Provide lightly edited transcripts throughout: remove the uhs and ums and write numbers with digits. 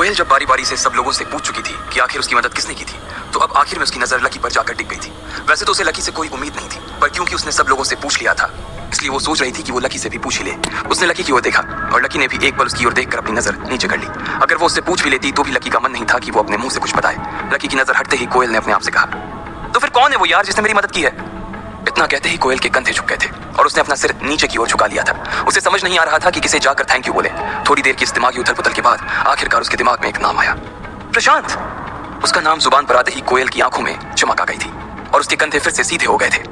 कोयल जब बारी बारी से सब लोगों से पूछ चुकी थी कि आखिर उसकी मदद किसने की थी, तो अब आखिर में उसकी नजर लकी पर जाकर टिक गई थी। वैसे तो उसे लकी से कोई उम्मीद नहीं थी, पर क्योंकि उसने सब लोगों से पूछ लिया था, इसलिए वो सोच रही थी कि वो लकी से भी पूछ ही ले। उसने लकी की ओर देखा और लकी ने भी एक पल उसकी ओर देखकर अपनी नजर नीचे कर ली। अगर वो उससे पूछ भी लेती तो भी लकी का मन नहीं था कि वो अपने मुंह से कुछ बताए। लकी की नजर हटते ही कोयल ने अपने आप से कहा, तो फिर कौन है वो यार जिसने मेरी मदद की है? इतना कहते ही कोयल के कंधे झुक गए थे और उसने अपना सिर नीचे की ओर झुका लिया था। उसे समझ नहीं आ रहा था कि किसे जाकर थैंक यू बोले। थोड़ी देर की इस दिमागी उथल पुथल के बाद आखिरकार उसके दिमाग में एक नाम आया, प्रशांत। उसका नाम जुबान पर आते ही कोयल की आंखों में चमक आ गई थी और उसके कंधे फिर से सीधे हो गए थे।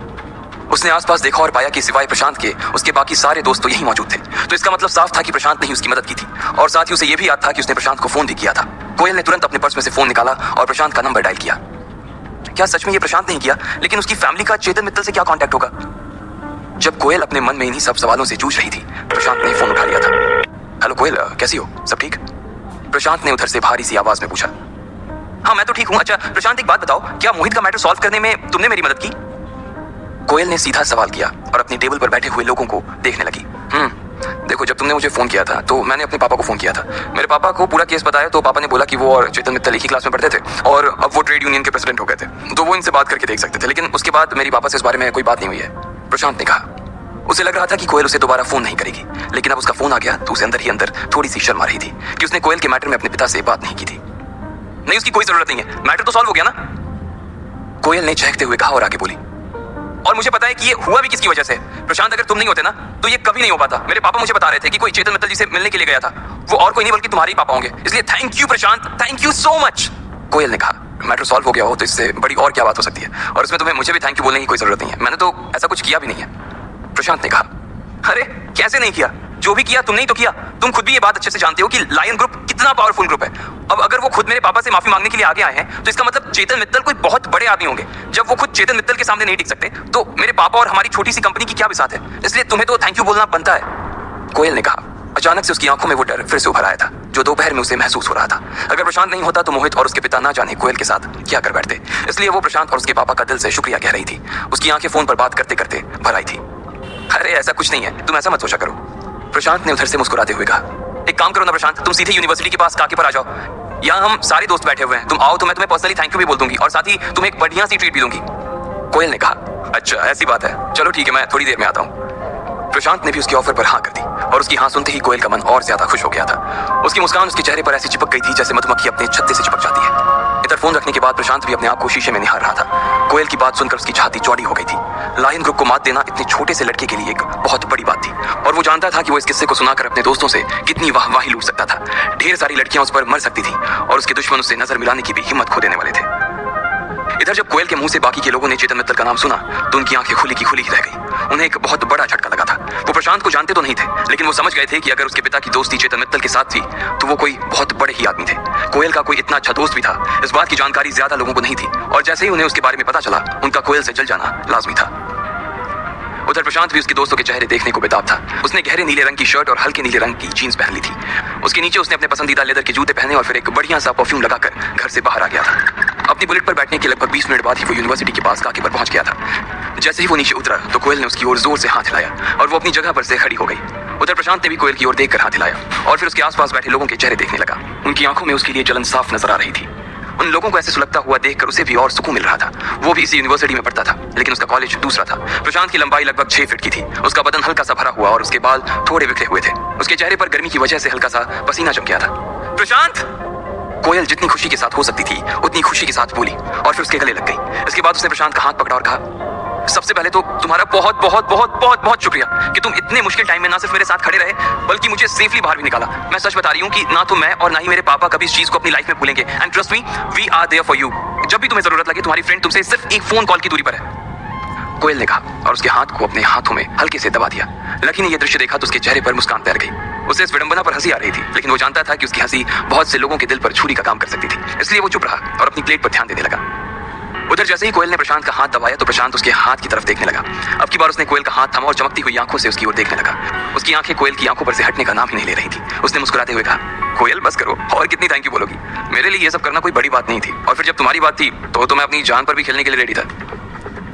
उसने आसपास देखा और पाया कि सिवाय प्रशांत के उसके बाकी सारे दोस्त तो यहीं मौजूद थे। तो इसका मतलब साफ था कि प्रशांत ने ही उसकी मदद की थी और साथ ही उसे यह भी याद था कि उसने प्रशांत को फोन भी किया था। कोयल ने तुरंत अपने पर्स में से फोन निकाला और प्रशांत का नंबर डायल किया। क्या सच में ये प्रशांत नहीं किया? लेकिन उसकी फैमिली का चेतन मित्तल से क्या कांटेक्ट होगा? जब कोयल अपने मन में इन्हीं सब सवालों से जूझ रही थी, प्रशांत ने फोन उठा लिया था। हेलो कोयल, कैसी हो? सब ठीक? प्रशांत ने उधर से भारी सी आवाज में पूछा। हाँ मैं तो ठीक हूँ। अच्छा प्रशांत एक बात बताओ, क्या मोहित का मैटर सॉल्व करने में तुमने मेरी मदद की? कोयल ने सीधा सवाल किया और अपनी टेबल पर बैठे हुए लोगों को देखने लगी। देखो, जब तुमने मुझे फोन किया था तो मैंने अपने पापा को फोन किया था। मेरे पापा को पूरा केस बताया तो पापा ने बोला कि वो और चेतन मित्तल एक ही क्लास में पढ़ते थे और अब वो ट्रेड यूनियन के प्रेसिडेंट हो गए थे, तो वो इनसे बात करके देख सकते थे। लेकिन उसके बाद मेरी पापा से इस बारे में कोई बात नहीं हुई है, प्रशांत ने कहा। उसे लग रहा था कि कोयल उसे दोबारा फोन नहीं करेगी, लेकिन अब उसका फोन आ गया तो उसे अंदर ही अंदर थोड़ी सी शर्म आ रही थी कि उसने कोयल के मैटर में अपने पिता से बात नहीं की थी। नहीं, उसकी कोई जरूरत नहीं है, मैटर तो सॉल्व हो गया ना, कोयल ने चहकते हुए कहा और आगे बोली। और मुझे पता है कि ये हुआ भी किसकी वजह से। प्रशांत, अगर तुम नहीं होते ना तो ये कभी नहीं हो पाता। मेरे पापा मुझे बता रहे थे कि कोई चेतन मित्तल जी से मिलने के लिए गया था, वो और कोई नहीं बल्कि तुम्हारे ही पापा होंगे। इसलिए thank you Prashant, thank you so much, Koyal ने कहा। मैटर सॉल्व हो गया हो तो इससे बड़ी और क्या बात हो सकती है, और इसमें तुम्हें मुझे भी थैंक यू बोलने की कोई जरूरत नहीं है, मैंने तो ऐसा कुछ किया भी नहीं है, प्रशांत ने कहा। अरे कैसे नहीं किया? जो भी किया तुमने ही तो किया। तुम खुद भी ये बात अच्छे से जानते हो कि लायन ग्रुप कितना पावरफुल ग्रुप है। अब अगर वो खुद मेरे पापा से माफी मांगने के लिए आगे आए हैं तो इसका मतलब चेतन मित्तल कोई बहुत बड़े आदमी होंगे। जब वो खुद चेतन मित्तल के सामने नहीं टिक सकते तो मेरे पापा और हमारी छोटी सी कंपनी की क्या बिसात है? इसलिए तुम्हें तो थैंक यू बोलना बनता है, कोयल ने कहा। अचानक से उसकी आंखों में वो डर फिर से उभर आया था जो दोपहर में उसे महसूस हो रहा था। अगर प्रशांत नहीं होता तो मोहित और उसके पिता ना जाने कोयल के साथ क्या कर बैठते। इसलिए वो प्रशांत और उसके पापा का दिल से शुक्रिया कह रही थी। उसकी आंखें फोन पर बात करते करते भर आई थी। अरे ऐसा कुछ नहीं है, तुम ऐसा मत सोचा करो, प्रशांत ने उधर से मुस्कुराते हुए कहा। एक काम करो ना प्रशांत, तुम सीधे यूनिवर्सिटी के पास काके पर आ जाओ। यहाँ हम सारे दोस्त बैठे हुए हैं, तुम आओ तो मैं तुम्हें पर्सनली थैंक यू भी बोल दूंगी और साथ ही तुम्हें एक बढ़िया सी ट्रीट भी दूंगी, कोयल ने कहा। अच्छा ऐसी बात है, चलो ठीक है, मैं थोड़ी देर में आता हूँ। प्रशांत ने भी उसकी ऑफर पर हाँ कर दी और उसकी हाँ सुनते ही कोयल का मन और ज्यादा खुश हो गया था। उसकी मुस्कान उसके चेहरे पर ऐसी चिपक गई थी जैसे मधुमक्खी अपने छत्ते से चिपक जाती है। इधर फोन रखने के बाद प्रशांत भी अपने आप को शीशे में निहार रहा था। कोयल की बात सुनकर उसकी छाती चौड़ी हो गई थी। लायन ग्रुप को मात देना इतने छोटे से लड़के के लिए एक बहुत बड़ी बात थी और वो जानता था कि वो इस किस्से को सुनाकर अपने दोस्तों से कितनी वाहवाही लूट सकता था। ढेर सारी लड़कियां उस पर मर सकती थी और उसके दुश्मन उससे नजर मिलाने की भी हिम्मत खो देने वाले थे। इधर जब कोयल के मुंह से बाकी के लोगों ने चेतन मित्तल का नाम सुना तो उनकी आंखें खुली की खुली ही रह गई। उन्हें एक बहुत बड़ा झटका लगा था। वो प्रशांत को जानते तो नहीं थे, लेकिन वो समझ गए थे कि अगर उसके पिता की दोस्ती चेतन मित्तल के साथ थी तो वो कोई बहुत बड़े ही आदमी थे। कोयल का कोई इतना अच्छा दोस्त भी था, इस बात की जानकारी ज्यादा लोगों को नहीं थी और जैसे ही उन्हें उसके बारे में पता चला उनका कोयल से जल जाना लाजमी था। उधर प्रशांत भी उसके दोस्तों के चेहरे देखने को बेताब था। उसने गहरे नीले रंग की शर्ट और हल्के नीले रंग की जीन्स पहन ली थी। उसके नीचे उसने अपने पसंदीदा लेदर के जूते पहने और फिर एक बढ़िया सा परफ्यूम लगाकर घर से बाहर आ गया था। अपनी बुलेट पर बैठने के लगभग 20 मिनट बाद ही वो यूनिवर्सिटी के पास काके पर पहुंच गया था। जैसे ही वो नीचे उतरा तो कोयल ने उसकी ओर जोर से हाथ हिलाया और वो अपनी जगह पर से खड़ी हो गई। उधर प्रशांत ने भी कोयल की ओर देखकर हाथ हिलाया और फिर उसके आसपास बैठे लोगों के चेहरे देखने लगा। उनकी आंखों में उसके लिए जलन साफ नजर आ रही थी। उन लोगों को ऐसे सुलगता हुआ देखकर उसे भी और सुकून मिल रहा था। वो भी इसी यूनिवर्सिटी में पढ़ता था, लेकिन उसका कॉलेज दूसरा था। प्रशांत की लंबाई लगभग 6 फीट की थी। उसका बदन हल्का सा भरा हुआ और उसके बाल थोड़े बिखरे हुए थे। उसके चेहरे पर गर्मी की वजह से हल्का सा पसीना जम गया था। प्रशांत, कोयल जितनी खुशी के साथ हो सकती थी उतनी खुशी के साथ बोली और फिर उसके गले लग गई। इसके बाद उसने प्रशांत का हाथ पकड़ा और कहा, सबसे पहले तो तुम्हारा बहुत बहुत बहुत बहुत बहुत शुक्रिया कि तुम इतने मुश्किल टाइम में ना सिर्फ मेरे साथ खड़े रहे बल्कि मुझे सेफली बाहर भी निकाला। मैं सच बता रही हूँ कि ना तो मैं और ना ही मेरे पापा कभी इस चीज को अपनी लाइफ में भूलेंगे। And trust me, we are there for you. जब भी तुम्हें जरूरत लगे तुम्हारी फ्रेंड तुमसे सिर्फ एक फोन कॉल की दूरी पर है, कोयल ने कहा और उसके हाथ को अपने हाथों में हल्के से दबा दिया। लकी ने यह दृश्य देखा तो उसके चेहरे पर मुस्कान तैर गई। उसे इस विडंबना पर हंसी आ रही थी, लेकिन वो जानता था कि उसकी हंसी बहुत से लोगों के दिल पर छुरी का काम कर सकती थी। इसलिए वो चुप रहा और अपनी प्लेट पर ध्यान देने लगा। उधर जैसे ही कोयल ने प्रशांत का हाथ दबाया तो प्रशांत उसके हाथ की तरफ देखने लगा। अब की बार उसने कोयल का हाथ थमा और चमकती हुई आंखों से उसकी ओर देखने लगा। उसकी आंखें कोयल की आंखों पर से हटने का नाम ही नहीं ले रही थी। उसने मुस्कुराते हुए कहा, कोयल बस करो, और कितनी थैंक यू बोलोगी? मेरे लिए ये सब करना कोई बड़ी बात नहीं थी और फिर जब तुम्हारी बात थी तो मैं अपनी जान पर भी खेलने के लिए रेडी था।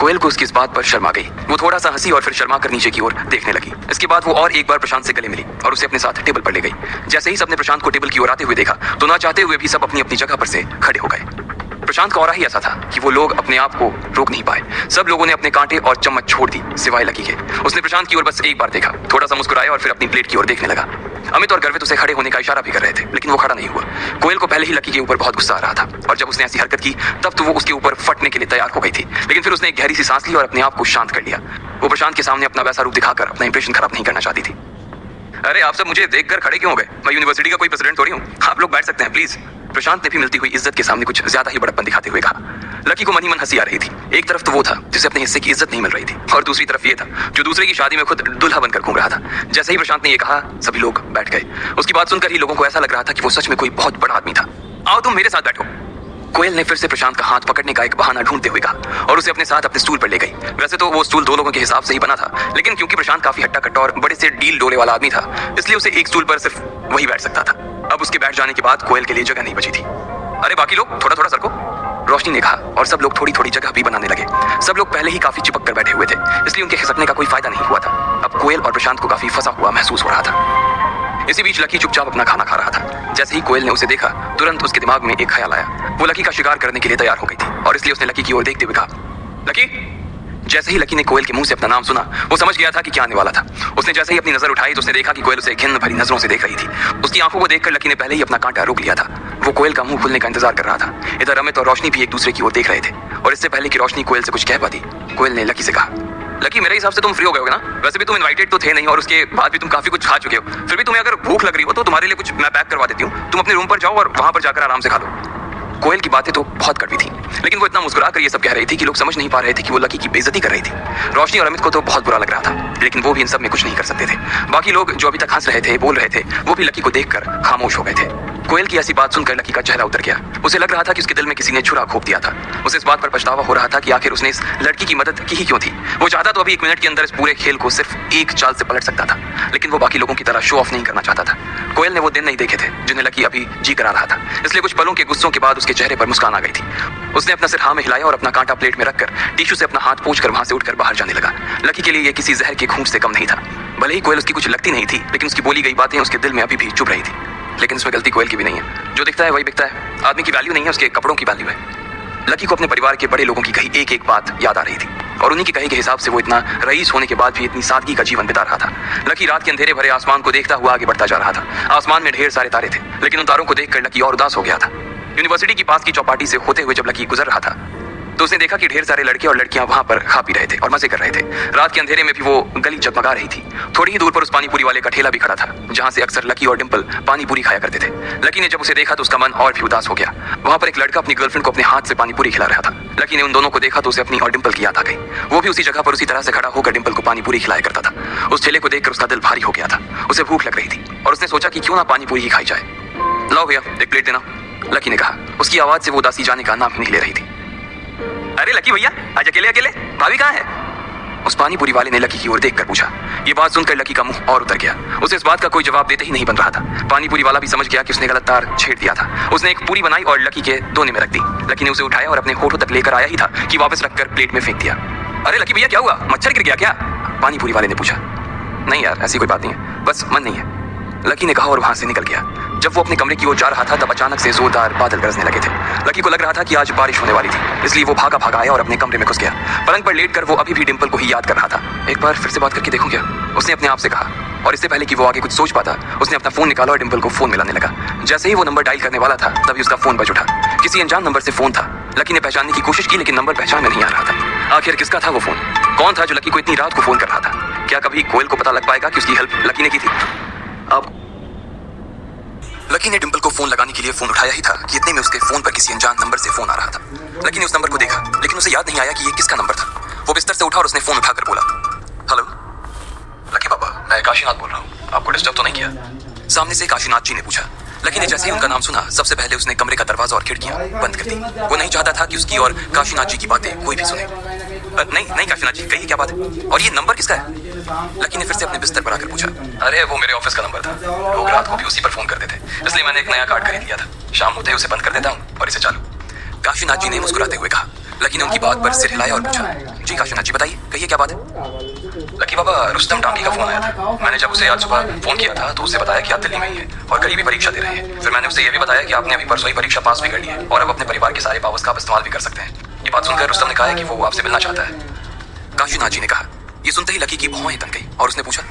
कोयल को उसकी इस बात पर शर्म आ गई। वो थोड़ा सा हंसी और फिर शर्मा कर नीचे की ओर देखने लगी। इसके बाद वो और एक बार प्रशांत से गले मिली और उसे अपने साथ टेबल पर ले गई। जैसे ही सबने प्रशांत को टेबल की ओर आते हुए देखा तो ना चाहते हुए भी सब अपनी अपनी जगह पर से खड़े हो गए। प्रशांत का औरा ही ऐसा था कि वो लोग अपने आप को रोक नहीं पाए। सब लोगों ने अपने कांटे और चम्मच छोड़ दी सिवाय लकी के। उसने प्रशांत की ओर बस एक बार देखा, थोड़ा सा मुस्कुराया और फिर अपनी प्लेट की ओर देखने लगा। अमित और गर्वित उसे खड़े होने का इशारा भी कर रहे थे, लेकिन वो खड़ा नहीं हुआ। कोयल को पहले ही लकी के ऊपर बहुत गुस्सा आ रहा था और जब उसने ऐसी हरकत की तब तो वो उसके ऊपर फटने के लिए तैयार हो गई थी, लेकिन फिर उसने एक गहरी सी सांस ली और अपने आप को शांत कर लिया। वो प्रशांत के सामने अपना वैसा रूप दिखाकर अपना इंप्रेशन खराब नहीं करना चाहती थी। अरे आप सब मुझे देखकर खड़े क्यों हो गए? मैं यूनिवर्सिटी का कोई प्रेसिडेंट थोड़ी हूँ, आप लोग बैठ सकते हैं प्लीज। प्रशांत ने भी मिलती हुई इज्जत के सामने कुछ ज्यादा ही बड़प्पन दिखाते हुए कहा। लकी को मन ही मन हंसी आ रही थी। एक तरफ तो वो था जिसे अपने हिस्से की इज्जत नहीं मिल रही थी और दूसरी तरफ ये था जो दूसरे की शादी में खुद दुल्हा बनकर घूम रहा था। जैसे ही प्रशांत ने ये कहा सभी लोग बैठ गए। उसकी बात सुनकर ही लोगों को ऐसा लग रहा था कि वो सच में कोई बहुत बड़ा आदमी था। आओ तुम मेरे साथ बैठो। कोयल ने फिर से प्रशांत का हाथ पकड़ने का एक बहाना ढूंढते हुए कहा और उसे अपने साथ अपने स्टूल पर ले गई। वैसे तो वो स्टूल दो लोगों के हिसाब से ही बना था, लेकिन क्योंकि प्रशांत काफी हट्टा कट्टा और बड़े से डील डोले वाला आदमी था, इसलिए उसे एक स्टूल पर सिर्फ वही बैठ सकता था। अब उसके बैठ जाने के बाद कोयल के लिए जगह नहीं बची थी। अरे बाकी लोग थोड़ा थोड़ा सरको, रोशनी ने कहा और सब लोग थोड़ी थोड़ी जगह भी बनाने लगे। सब लोग पहले ही काफी चिपक कर बैठे हुए थे, इसलिए उनके खिसकने का कोई फायदा नहीं हुआ था। अब कोयल और प्रशांत को काफी फंसा हुआ महसूस हो रहा था। इसी बीच लकी चुपचाप अपना खाना खा रहा था। जैसे ही कोयल ने उसे देखा तुरंत उसके दिमाग में एक ख्याल आया। वो लकी का शिकार करने के लिए तैयार हो गई थी और इसलिए उसने लकी की ओर देखते हुए कहा, लकी। जैसे ही लकी ने कोयल के मुंह से अपना नाम सुना वो समझ गया था कि क्या आने वाला था। उसने जैसे ही अपनी नजर उठाई तो उसने देखा कि कोयल उसे घिन भरी नजरों से देख रही थी। उसकी आंखों को देखकर लकी ने पहले ही अपना कांटा रोक लिया था। वो कोयल का मुंह खुलने का इंतजार कर रहा था। इधर अमित और रोशनी भी एक दूसरे की ओर देख रहे थे और इससे पहले कि रोशनी कोयल से कुछ कह पाती, कोयल ने लकी से कहा, लकी मेरे हिसाब से तुम फ्री हो गए हो ना? वैसे भी तुम इनवाइटेड तो थे नहीं और उसके बाद भी तुम काफी कुछ खा चुके हो। फिर भी तुम्हें अगर भूख लग रही हो तो तुम्हारे लिए कुछ मैं पैक करवा देती हूँ। तुम अपने रूम पर जाओ और वहां पर जाकर आराम से खा लो। कोयल की बातें तो बहुत कड़वी थी, लेकिन वो इतना मुस्कुरा कर ये सब कह रही थी कि लोग समझ नहीं पा रहे थे कि वो लकी की बेइज्जती कर रही थी। रोशनी और अमित को तो बहुत बुरा लग रहा था, लेकिन वो भी इन सब में कुछ नहीं कर सकते थे। बाकी लोग जो अभी तक हंस रहे थे, बोल रहे थे, वो भी लकी को देखकर खामोश हो गए थे। कोयल की ऐसी बात सुनकर लकी का चेहरा उतर गया। उसे लग रहा था कि उसके दिल में किसी ने छुरा घोंप दिया था। उसे इस बात पर पछतावा हो रहा था कि आखिर उसने इस लड़की की मदद की ही क्यों थी। वो चाहता तो अभी 1 मिनट के अंदर इस पूरे खेल को सिर्फ एक चाल से पलट सकता था, लेकिन वो बाकी लोगों की तरह शो ऑफ नहीं करना चाहता था। कोयल ने वो दिन नहीं देखे थे जिन्हें लकी अभी जी करा रहा था, इसलिए कुछ पलों के गुस्सों के बाद उसके चेहरे पर मुस्कान आ गई थी। उसने अपना सिर हाँ में हिलाया और अपना कांटा प्लेट में रखकर टिश्यू से अपना हाथ पोंछकर वहां से उठकर बाहर जाने लगा। लकी के लिए ये किसी जहर के घूंट से कम नहीं था। भले ही कोयल उसकी कुछ लगती नहीं थी, लेकिन उसकी बोली गई बातें उसके दिल में अभी भी चुभ रही थी। लेकिन इसमें गलती कोयल की भी नहीं है। जो दिखता है वही बिकता है। आदमी की वैल्यू नहीं है, उसके कपड़ों की वैल्यू है। लकी को अपने परिवार के बड़े लोगों की कही एक एक बात याद आ रही थी और उन्हीं की कहे के हिसाब से वो इतना रईस होने के बाद भी इतनी सादगी का जीवन बिता रहा था। लकी रात के अंधेरे भरे आसमान को देखता हुआ आगे बढ़ता जा रहा था। आसमान में ढेर सारे तारे थे, लेकिन उन तारों को देखकर लकी और उदास हो गया था। यूनिवर्सिटी के पास की चौपाटी से होते हुए जब लकी गुजर रहा था तो उसने देखा कि ढेर सारे लड़के और लड़कियां वहां पर खा पी रहे थे और मजे कर रहे थे। रात के अंधेरे में भी वो गली जगमगा रही थी। थोड़ी ही दूर पर उस पानी पूरी वाले का ठेला भी खड़ा था, जहां से अक्सर लकी और डिंपल पानी पूरी खाया करते थे। लकी ने जब उसे देखा तो उसका मन और भी उदास हो गया। वहां पर एक लड़का अपनी गर्लफ्रेंड को अपने हाथ से पानी पूरी खिला रहा था। लकी ने उन दोनों को देखा तो उसे अपनी और डिंपल की याद आ गई। वो भी उसी जगह पर उसी तरह से खड़ा होकर डिंपल को पानी पूरी खिलाया करता था। उस ठेले को देखकर उसका दिल भारी हो गया था। उसे भूख लग रही थी और उसने सोचा कि क्यों ना पानी पूरी ही खाई जाए। लाओ भैया एक प्लेट देना, लकी ने कहा। उसकी आवाज से वो उदासी जाने का नाम ही नहीं ले रही थी। अरे लकी भैया आज अकेले अकेले, भाभी कहाँ है? उस पानी पूरी वाले ने लकी की ओर देखकर पूछा। ये बात सुनकर लकी का मुंह और उतर गया। उसे इस बात का कोई जवाब देते ही नहीं बन रहा था। पानी पूरी वाला भी समझ गया कि उसने गलत तार छेड़ दिया था। उसने एक पूरी बनाई और लकी के दोने में रख दी। लकी ने उसे उठाया और अपने होठों तक लेकर आया ही था कि वापस रखकर प्लेट में फेंक दिया। अरे लकी भैया क्या हुआ, मच्छर गिर गया क्या? पानी पूरी वाले ने पूछा। नहीं यार ऐसी कोई बात नहीं है, बस मन नहीं है, लकी ने कहा और वहां से निकल गया। जब वो अपने कमरे की ओर जा रहा था तब अचानक से जोरदार बादल गरजने लगे थे। लकी को लग रहा था कि आज बारिश होने वाली थी, इसलिए वो भागा भागा आया और अपने कमरे में घुस गया। पलंग पर लेटकर वो अभी भी डिंपल को ही याद कर रहा था। एक बार फिर से बात करके देखूं क्या, उसने अपने आप से कहा। और इससे पहले कि वो आगे कुछ सोच पाता उसने अपना फोन निकाला और डिंपल को फोन मिलाने लगा। जैसे ही वो नंबर डायल करने वाला था तभी उसका फोन बज उठा। किसी अनजान नंबर से फोन था। लकी ने पहचानने की कोशिश की लेकिन नंबर पहचान में नहीं आ रहा था। आखिर किसका था वो फोन? कौन था जो लकी को इतनी रात को फोन कर रहा था? क्या कभी कोयल को पता लग पाएगा कि उसकी हेल्प लकी ने की थी? अब लकी ने डिंपल को फोन लगाने के लिए फोन उठाया ही था कि इतने में उसके फोन पर किसी अनजान नंबर से फोन आ रहा था। लकी ने उस नंबर को देखा लेकिन उसे याद नहीं आया कि ये किसका नंबर था। वो बिस्तर से उठा और उसने फोन उठाकर बोला, हेलो लकी पापा, मैं काशीनाथ बोल रहा हूँ, आपको डिस्टर्ब तो नहीं किया? सामने से काशीनाथ जी ने पूछा। लकी ने जैसे ही उनका नाम सुना सबसे पहले उसने कमरे का दरवाजा और खिड़कियां बंद कर दी। वो नहीं चाहता था कि उसकी और काशीनाथ जी की बातें कोई भी सुने। नहीं काशीनाथ जी कहिए क्या बात है, और ये नंबर किसका है? लकी ने फिर से अपने बिस्तर पर आकर पूछा। अरे वो मेरे ऑफिस का नंबर था, लोग रात को भी उसी पर फोन करते थे, इसलिए मैंने एक नया कार्ड खरीद लिया था। शाम होते ही उसे बंद कर देता हूँ और इसे चालू। काशीनाथ जी ने मुस्कुराते हुए कहा। लकी ने उनकी बात पर सिर हिलाया और पूछा, जी काशीनाथ जी बताइए, कहिए क्या बात है। लकी बाबा, रुस्तम डांगी का फोन आया था। मैंने जब उसे आज सुबह फोन किया था तो उससे बताया कि आप दिल्ली में ही हैं और करीबी परीक्षा दे रहे हैं। फिर मैंने उसे ये भी बताया कि आपने अभी परसों ही परीक्षा पास भी कर ली है और अब अपने परिवार के सारे पावर्स का आप इस्तेमाल भी कर सकते हैं। ये बात सुनकर रुस्तम ने कहा है कि वो आपसे मिलना चाहता है। काशीनाथ जी ने कहा। ये सुनते ही लकी की भौहें तन गई और उसने पूछा,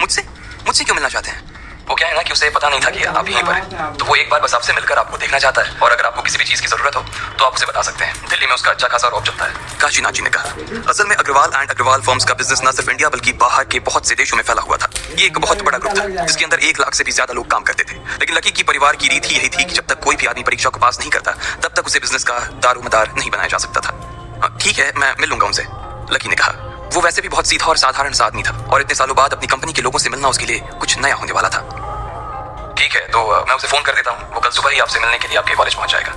मुझसे मुझसे क्यों मिलना चाहते हैं। वो क्या है ना कि उसे पता नहीं था कि आप यहीं पर हैं, तो वो एक बार बस आपसे मिलकर आपको देखना चाहता है और अगर आपको किसी भी चीज की जरूरत हो तो आप उसे बता सकते हैं। दिल्ली में उसका अच्छा खासा रौब चलता है। काशीनाथ जी ने कहा, असल में अग्रवाल एंड अग्रवाल फर्म्स का बिजनेस न सिर्फ इंडिया बल्कि बाहर के बहुत से देशों में फैला हुआ था। ये एक बहुत बड़ा ग्रुप था जिसके अंदर 1 लाख से भी ज्यादा लोग काम करते थे। लेकिन लकी की परिवार की रीत ही यही थी कि जब तक कोई भी आदमी परीक्षा को पास नहीं करता तब तक उसे बिजनेस का दारोमदार नहीं बनाया जा सकता था। ठीक है, मैं मिल लूंगा उनसे, लकी ने कहा। वो वैसे भी बहुत सीधा और साधारण सा आदमी था और इतने सालों बाद अपनी कंपनी के लोगों से मिलना उसके लिए कुछ नया होने वाला था। ठीक है, तो मैं उसे फोन कर देता हूँ, वो कल सुबह ही आपसे मिलने के लिए आपके कॉलेज पहुंच जाएगा।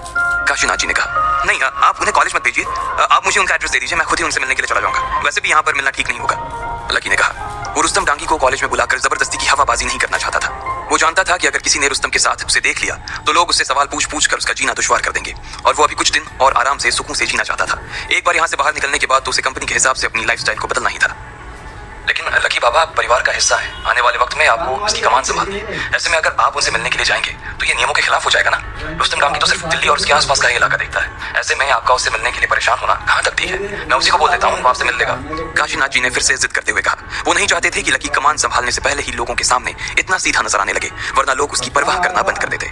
काशीनाथ जी ने कहा, नहीं आप उन्हें कॉलेज मत भेजिए, आप मुझे उनका एड्रेस दे दीजिए, मैं खुद ही उनसे मिलने के लिए चला जाऊंगा। वैसे भी यहाँ पर मिलना ठीक नहीं होगा, लकी ने कहा। वो रुस्तम डांगी को कॉलेज में बुलाकर जबरदस्ती की हवाबाजी नहीं करना चाहता था। वो जानता था कि अगर किसी ने रुस्तम के साथ उसे देख लिया तो लोग उससे सवाल पूछ पूछ कर उसका जीना दुश्वार कर देंगे और वो अभी कुछ दिन और आराम से सुकून से जीना चाहता था। एक बार यहाँ से बाहर निकलने के बाद तो उसे कंपनी के हिसाब से अपनी लाइफस्टाइल को बदलना ही था। लेकिन लकी बाबा, आप परिवार का हिस्सा है, आने वाले वक्त में आपको इसकी कमान संभालनी है। ऐसे में अगर आप उनसे मिलने के लिए जाएंगे तो ये नियमों के खिलाफ हो जाएगा ना। रुस्तम डांगी तो सिर्फ दिल्ली और उसके आसपास का ही इलाका देखता है। ऐसे में आपका उससे मिलने के लिए परेशान होना कहाँ तक ठीक है। मैं उसी को बोल देता हूँ, वो आपसे मिल लेगा। काशीनाथ जी ने फिर से जिद करते हुए कहा। वो नहीं चाहते थे कि लकी कमान संभालने से पहले ही लोगों के सामने इतना सीधा नजर आने लगे, वरना लोग उसकी परवाह करना बंद कर देते।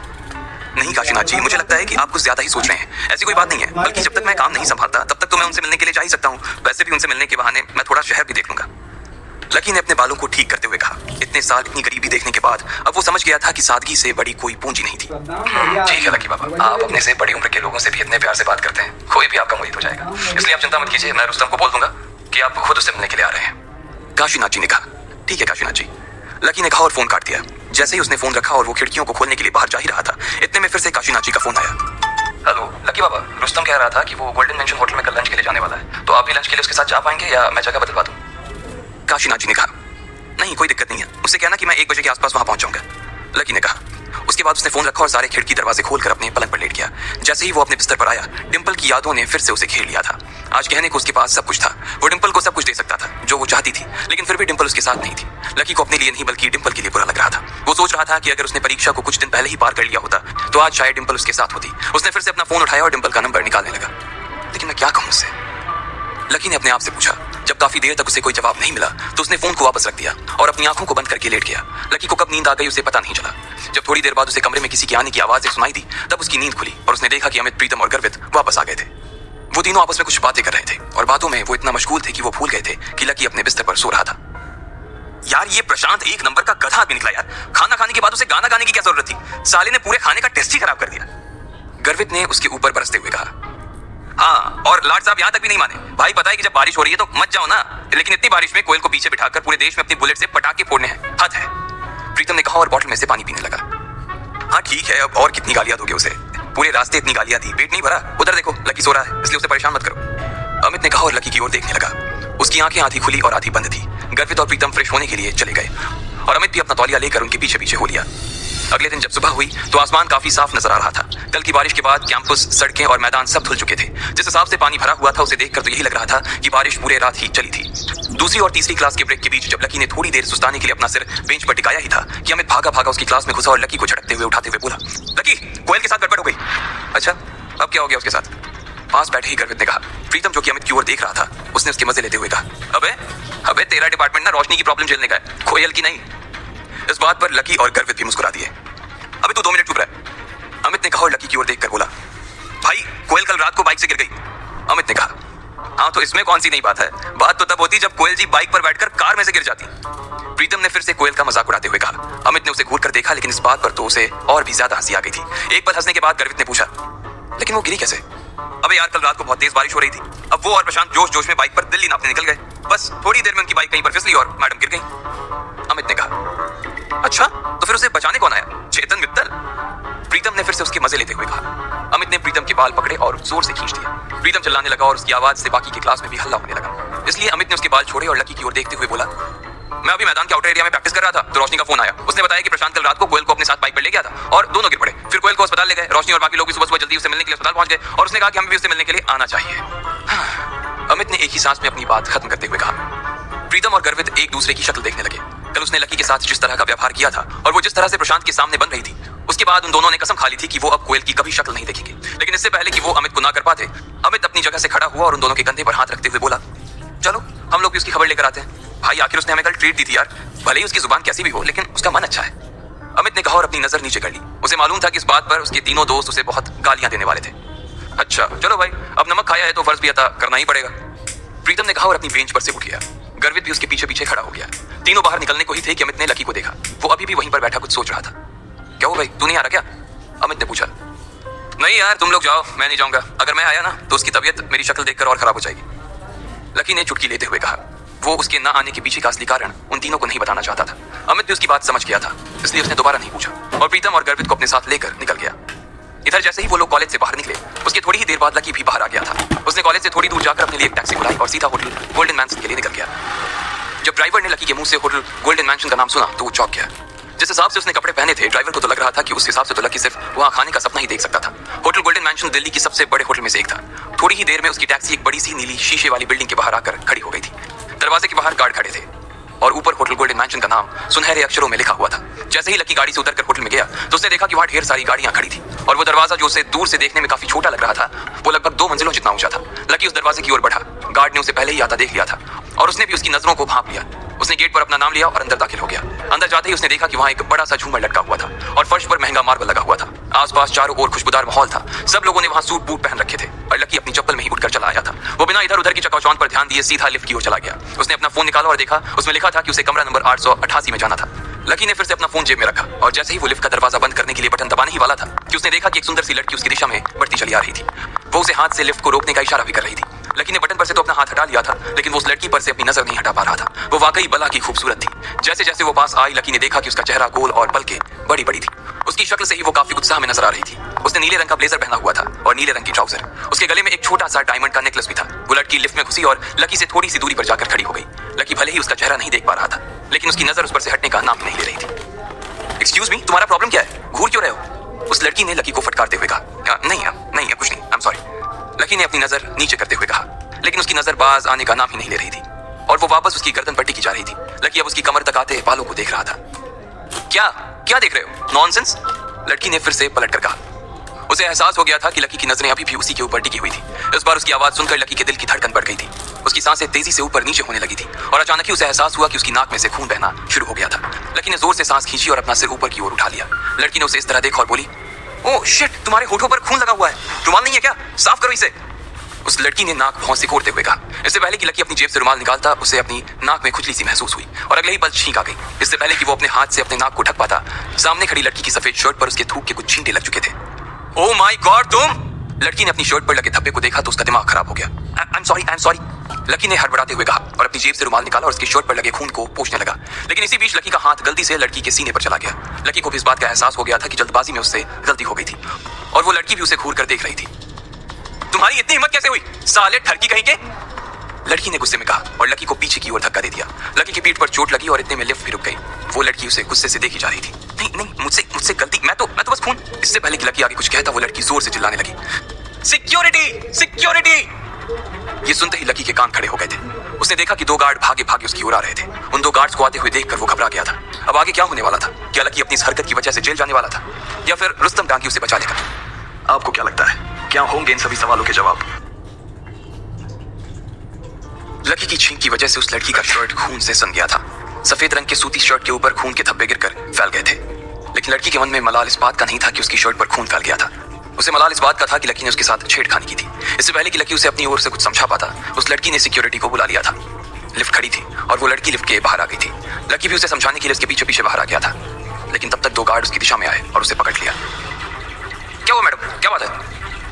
नहीं काशीनाथ जी, मुझे लगता है कि आप कुछ ज्यादा ही सोच रहे हैं। ऐसी कोई बात नहीं है, बल्कि जब तक मैं काम नहीं संभालता तब तक तो मैं उनसे मिलने के लिए जा ही सकता हूँ। वैसे भी उनसे मिलने के बहाने मैं थोड़ा शहर भी देख लूंगा, लकी ने अपने बालों को ठीक करते हुए कहा। इतने साल इतनी गरीबी देखने के बाद अब वो समझ गया था कि सादगी से बड़ी कोई पूंजी नहीं थी। ठीक है लकी बाबा, आप अपने से बड़ी उम्र के लोगों से भी इतने प्यार से बात करते हैं, कोई भी आपका मुरीद हो जाएगा। इसलिए आप चिंता मत कीजिए, मैं रुस्तम को बोल दूंगा कि आप खुद उससे मिलने के लिए आ रहे हैं। काशीनाथ जी ने कहा। ठीक है काशीनाथ जी, लकी ने कहा और फोन काट दिया। जैसे ही उसने फोन रखा और वो खिड़कियों को खोलने के लिए बाहर जा ही रहा था, इतने में फिर से काशीनाथ जी का फोन आया। हेलो लकी बाबा, रुस्तम कह रहा था कि वो गोल्डन मेंशन होटल में कल लंच के लिए जाने वाला है, तो आप भी लंच के लिए उसके साथ जा पाएंगे या मैं जगह बदलवा दूं। काशीनाथ जी ने कहा, नहीं कोई दिक्कत नहीं है, उससे कहना कि मैं 1 बजे के आसपास वहां पहुंच जाऊंगा, लकी ने कहा। उसके बाद उसने फोन रखा और सारे खिड़की दरवाजे खोलकर अपने पलंग पर लेट गया। जैसे ही वो अपने बिस्तर पर आया, डिंपल की यादों ने फिर से उसे घेर लिया था। आज कहने को उसके पास सब कुछ था, वो डिंपल को सब कुछ दे सकता था जो वो चाहती थी, लेकिन फिर भी डिंपल उसके साथ नहीं थी। लकी को अपने लिए नहीं बल्कि डिंपल के लिए बुरा लग रहा था। वो सोच रहा था कि अगर उसने परीक्षा को कुछ दिन पहले ही पार कर लिया होता तो आज शायद डिंपल उसके साथ होती। उसने फिर से अपना फोन उठाया और डिंपल का नंबर निकालने लगा। लेकिन मैं क्या कहूं उससे, लकी ने अपने आप से पूछा। जब काफी देर तक उसे कोई जवाब नहीं मिला तो उसने फोन को वापस रख दिया और अपनी आंखों को बंद करके लेट गया। लकी को कब नींद आ गई उसे पता नहीं चला। जब थोड़ी देर बाद उसे कमरे में किसी के आने की आवाजें सुनाई दी तब उसकी नींद खुली और उसने देखा कि अमित, प्रीतम और गर्वित वापस आ गए थे। वो तीनों आपस में कुछ बातें कर रहे थे और बातों में वो इतना मशगूल थे कि वो भूल गए थे कि लकी अपने बिस्तर पर सो रहा था। यार ये प्रशांत 1 नंबर का गधा आदमी निकला यार। खाना खाने के बाद उसे गाना गाने की क्या जरूरत थी, साले ने पूरे खाने का टेस्ट ही खराब कर दिया, गर्वित ने उसके ऊपर बरसते हुए कहा। हाँ, और लाड साहब यहाँ तक भी नहीं माने। भाई पता है कि जब बारिश हो रही है तो मत जाओ ना, लेकिन इतनी बारिश में कोयल को पीछे बिठाकर पूरे देश में अपनी बुलेट से पटाखे फोड़ने हैं, हद है, प्रीतम ने कहा और बॉटल में से पानी पीने लगा। हाँ ठीक है, अब और कितनी गालियां दोगे उसे, पूरे रास्ते इतनी गालियां दी, पेट नहीं भरा। उधर देखो लकी सो रहा है, इसलिए उसे परेशान मत करो, अमित ने कहा और लकी की ओर देखने लगा। उसकी आंखें आधी खुली और आधी बंद थी। गर्वित और प्रीतम फ्रेश होने के लिए चले गए और अमित भी अपना तौलिया लेकर उनके पीछे पीछे हो लिया। अगले दिन जब सुबह हुई तो आसमान काफी साफ नजर आ रहा था। कल की बारिश के बाद कैंपस, सड़कें और मैदान सब धुल चुके थे। जिस हिसाब से पानी भरा हुआ था उसे देखकर तो यही लग रहा था कि बारिश पूरे रात ही चली थी। दूसरी और तीसरी क्लास के ब्रेक के बीच जब लकी ने थोड़ी देर सुस्ताने के लिए अपना सिर बेंच पर टिकाया ही था कि अमित भागा भागा उसकी क्लास में घुसा और लकी को झटकते हुए उठाते हुए बोला, लकी कोयल के साथ गड़बड़ हो गई। अच्छा, अब क्या हो गया उसके साथ? पास बैठे ही गर्वित ने कहा। प्रीतम जो कि अमित की ओर देख रहा था उसने उसके मजे लेते हुए कहा, अबे तेरा डिपार्टमेंट ना रोशनी की प्रॉब्लम झेलने का है, कोयल की नहीं। इस बात पर लकी और गर्वित भी मुस्कुरा दिए। अबे तू 2 मिनट चुप रह, अमित ने कहा और लकी की ओर देखकर बोला। भाई कोयल कल रात को बाइक से गिर गई, अमित ने कहा। हाँ तो इसमें कौन सी नई बात है, बात तो तब होती जब कोयल जी बाइक पर बैठकर कार में से गिर जाती, प्रीतम ने फिर से कोयल का मजाक उड़ाते हुए कहा। अमित ने उसे घूर कर देखा लेकिन इस बात पर तो उसे और भी ज्यादा हंसी आ गई थी। एक पल हंसने के बाद गर्वित ने पूछा, लेकिन वो गिरी कैसे? अबे यार कल रात को बहुत तेज बारिश हो रही थी, अब वो और प्रशांत जोश जोश में बाइक पर दिल्ली नापने निकल गए, बस थोड़ी देर में उनकी बाइक कहीं पर फिसली और मैडम गिर गई, अमित ने कहा। अच्छा तो फिर उसे बचाने कौन आया, चेतन मित्तल? प्रीतम ने फिर से उसके मजे लेते हुए कहा। अमित ने प्रीतम के बाल पकड़े और जोर से खींच दिया। प्रीतम चिल्लाने लगा और उसकी आवाज से बाकी की क्लास में भी हल्ला होने लगा। इसलिए अमित ने उसके बाल छोड़े और लकी की ओर देखते हुए बोला, मैं अभी मैदान के आउटर एरिया में प्रैक्टिस कर रहा था तो रोशनी का फोन आया। उसने बताया कि प्रशांत कल रात को कोयल को अपने साथ बाइक पर ले गया था और दोनों गिर पड़े, फिर कोयल को अस्पताल ले गए। गए। रोशनी और बाकी लोग भी सुबह सुबह जल्दी उससे मिलने के लिए अस्पताल पहुंच गए और उसने कहा कि हमें भी उससे मिलने के लिए आना चाहिए। अमित ने एक ही सांस में अपनी बात खत्म करते हुए कहा। प्रीतम और गर्वित एक दूसरे की शक्ल देखने लगे। कल उसने लकी के साथ जिस तरह का व्यवहार किया था और वो जिस तरह से प्रशांत के सामने बन रही थी, उसके बाद उन दोनों ने कसम खा ली थी कि वो अब कोयल की कभी शक्ल नहीं देखेंगे। लेकिन इससे पहले कि वो अमित को ना कर पाते, अमित अपनी जगह से खड़ा हुआ और उन दोनों के कंधे पर हाथ रखते हुए बोला, चलो हम लोग भी उसकी खबर लेकर आते हैं। भाई आखिर उसने हमें कल ट्रीट दी थी यार, भले ही उसकी जुबान कैसी भी हो लेकिन उसका मन अच्छा है। अमित ने कहा और अपनी नजर नीचे कर ली। उसे मालूम था कि इस बात पर उसके तीनों दोस्त उसे बहुत गालियां देने वाले थे। अच्छा चलो भाई, अब नमक खाया है तो फर्ज भी अता करना ही पड़ेगा, प्रीतम ने कहा और अपनी बेंच पर से उठ गया। गर्वित भी उसके पीछे पीछे खड़ा हो गया। तीनों बाहर निकलने को ही थे कि अमित ने लकी को देखा। वो अभी भी वहीं पर बैठा कुछ सोच रहा था। क्या हो भाई, तू नहीं आ रहा क्या? अमित ने पूछा। नहीं यार तुम लोग जाओ, मैं नहीं जाऊंगा। अगर मैं आया ना तो उसकी तबीयत मेरी शक्ल देखकर और खराब हो जाएगी, लकी ने चुटकी लेते हुए कहा। वो उसके न आने के पीछे का असली कारण उन तीनों को नहीं बताना चाहता था। अमित भी उसकी बात समझ गया था, इसलिए उसने दोबारा नहीं पूछा और प्रीतम और गर्वित को अपने साथ लेकर निकल गया। इधर जैसे ही वो लोग कॉलेज से बाहर निकले, उसके थोड़ी ही देर बाद लकी भी बाहर आ गया था। उसने कॉलेज से थोड़ी दूर जाकर अपने लिए एक टैक्सी बुलाई और सीधा होटल गोल्डन मैंशन के लिए निकल गया। जब ड्राइवर ने लकी के मुंह से होटल गोल्डन मैंशन का नाम सुना तो वो चौंक गया। जिस हिसाब से उसने कपड़े पहने थे, ड्राइवर को तो लग रहा था कि उस हिसाब से तो लकी सिर्फ वहां खाने का सपना ही देख सकता था। होटल गोल्डन मैंशन दिल्ली की सबसे बड़े होटल में से एक था। थोड़ी ही देर में उसकी टैक्सी एक बड़ी सी नीली शीशे वाली बिल्डिंग के बाहर आकर खड़ी हो गई थी। दरवाजे के बाहर गार्ड खड़े थे और ऊपर होटल गोल्डन मैंशन का नाम सुनहरे अक्षरों में लिखा हुआ था। जैसे ही लकी गाड़ी से उतरकर होटल में गया तो उसने देखा कि वहां ढेर सारी गाड़ियां खड़ी थी और वो दरवाजा जो उसे दूर से देखने में काफी छोटा लग रहा था, वो लगभग 2 मंजिलों जितना ऊंचा था। लकी उस दरवाजे की ओर बढ़ा। गार्ड ने उसे पहले ही आता देख लिया था और उसने भी उसकी नजरों को भांप लिया। उसने गेट पर अपना नाम लिया और अंदर दाखिल हो गया। अंदर जाते ही उसने देखा कि वहां एक बड़ा सा झूमर लटका हुआ था और फर्श पर महंगा मार्बल लगा हुआ था। आसपास चारों ओर खुशबूदार माहौल था। सब लोगों ने वहां सूट बूट पहन रखे थे और लकी अपनी चप्पल में ही उठकर चला आया था। वो बिना इधर उधर की चकाचौंध पर ध्यान दिए सीधा लिफ्ट की ओर चला गया। उसने अपना फोन निकाला और देखा उसमें लिखा था कि उसे कमरा नंबर 888 में जाना था। लकी ने फिर से अपना फोन जेब में रखा और जैसे ही वो लिफ्ट का दरवाजा बंद करने के लिए बटन दबाने ही वाला था कि उसने देखा कि एक सुंदर सी लड़की उसकी दिशा में बढ़ती चली आ रही थी। वो उसे हाथ से लिफ्ट को रोकने का इशारा भी कर रही थी। लकी ने बटन पर से तो अपना हाथ हटा लिया था, लेकिन वो उस लड़की पर से अपनी नजर नहीं हटा पा रहा था। वो वाकई बला की खूबसूरत थी। जैसे जैसे वो पास आई, लकी ने देखा कि उसका चेहरा गोल और पलकें बड़ी बड़ी थी। उसकी शक्ल से ही वो काफी उत्साह में नजर आ रही थी। उसने नीले रंग का ब्लेजर पहना हुआ था और नीले रंग की ट्राउजर। उसके गले में एक छोटा सा डायमंड का नेकलेस भी था। वो लड़की लिफ्ट में घुसी और लकी से थोड़ी सी दूरी पर जाकर खड़ी हो गई। लकी भले ही उसका चेहरा नहीं देख पा रहा था, लेकिन उसकी नजर उस पर से हटने का नाम ही नहीं ले रही थी। एक्सक्यूज मी, तुम्हारा प्रॉब्लम क्या है? घूर क्यों रहे हो? उस लड़की ने लकी को फटकारते हुए कहा। नहीं कुछ नहीं, आई एम सॉरी, लकी ने अपनी नजर नीचे करते हुए कहा। लेकिन उसकी नजर बाज आने का नाम ही नहीं ले रही थी और वो वापस उसकी गर्दन पर टिकी जा रही थी। लकी अब उसकी कमर तक आते बालों को देख रहा था। क्या देख रहे हो? नॉनसेंस, लड़की ने फिर से पलटकर कहा। उसे एहसास हो गया था कि लकी की नजरें अभी भी उसी के ऊपर टिकी हुई थी। इस बार उसकी आवाज सुनकर लकी के दिल की धड़कन बढ़ गई थी। उसकी सांसें तेजी से ऊपर नीचे होने लगी थी और अचानक ही उसे एहसास हुआ कि उसकी नाक में से खून बहना शुरू हो गया था। लकी ने जोर से सांस खींची और अपना सिर ऊपर की ओर उठा लिया। लड़की ने उसे इस तरह देखा और बोली, ओह शिट, तुम्हारे होठों पर खून लगा हुआ है, रुमाल नहीं है क्या? साफ करो इसे। उस लड़की ने नाक भौं सिकोड़ते हुए कहा। इससे पहले कि लकी अपनी जेब से रुमाल निकालता, उसे अपनी नाक में खुजली सी महसूस हुई और अगले ही पल छींक आ गई। इससे पहले कि वो अपने हाथ से अपने नाक को ढक पाता, सामने खड़ी लड़की की सफेद शर्ट पर उसके थूक के कुछ छींटे लग चुके थे। ओह माय गॉड, तुम! लड़की ने अपनी शर्ट पर लगे धब्बे को देखा तो उसका दिमाग खराब हो गया। आई एम सॉरी, लकी ने हड़बड़ाते हुए कहा और अपनी जेब से रुमाल निकाला और उसकी शर्ट पर लगे खून को पोंछने लगा। लेकिन इसी बीच लकी का हाथ गलती से लड़की के सीने पर चला गया। लकी को भी इस बात का एहसास हो गया था कि जल्दबाजी में उससे गलती हो गई थी और वो लड़की भी उसे घूर कर देख रही थी। तुम्हारी इतनी हिम्मत कैसे हुई, साले ठरकी कहीं के? लड़की ने गुस्से में कहा और लकी को पीछे की ओर धक्का दे दिया। लकी की पीठ पर चोट लगी और इतने में लिफ्ट भी रुक गई। वो लड़की उसे गुस्से से देखी जा रही थी। नहीं, मुझसे गलती, मैं तो बस फोन। इससे पहले कि लकी आगे कुछ कहता, वो लड़की जोर से चिल्लाने लगी, सिक्योरिटी! ये सुनते ही लकी के कान खड़े हो गए थे। उसने देखा कि 2 गार्ड भागे भागे उसकी ओर आ रहे थे। उन 2 गार्ड्स को आते हुए देखकर वो घबरा गया था। अब आगे क्या होने वाला था? क्या लकी अपनी इस हरकत की वजह से जेल जाने वाला था या फिर रुस्तम डांगी उसे बचा लेगा? आपको क्या लगता है, क्या होंगे इन सभी सवालों के जवाब? लकी की छींक की वजह से उस लड़की का शर्ट खून से सन गया था। सफेद रंग के सूती शर्ट के ऊपर खून के धब्बे गिरकर फैल गए थे। लेकिन लड़की के मन में मलाल इस बात का नहीं था कि उसकी शर्ट पर खून फैल गया था। उसे मलाल इस बात का था कि लकी ने उसके साथ छेड़खानी की थी। इससे पहले कि लकी उसे अपनी ओर से कुछ समझा पाता, उस लड़की ने सिक्योरिटी को बुला लिया था। लिफ्ट खड़ी थी और वो लड़की लिफ्ट के बाहर आ गई थी। लकी भी उसे समझाने के लिए उसके पीछे पीछे बाहर आ गया था, लेकिन तब तक 2 गार्ड उसकी दिशा में आए और उसे पकड़ लिया। क्या हुआ मैडम, क्या बात है?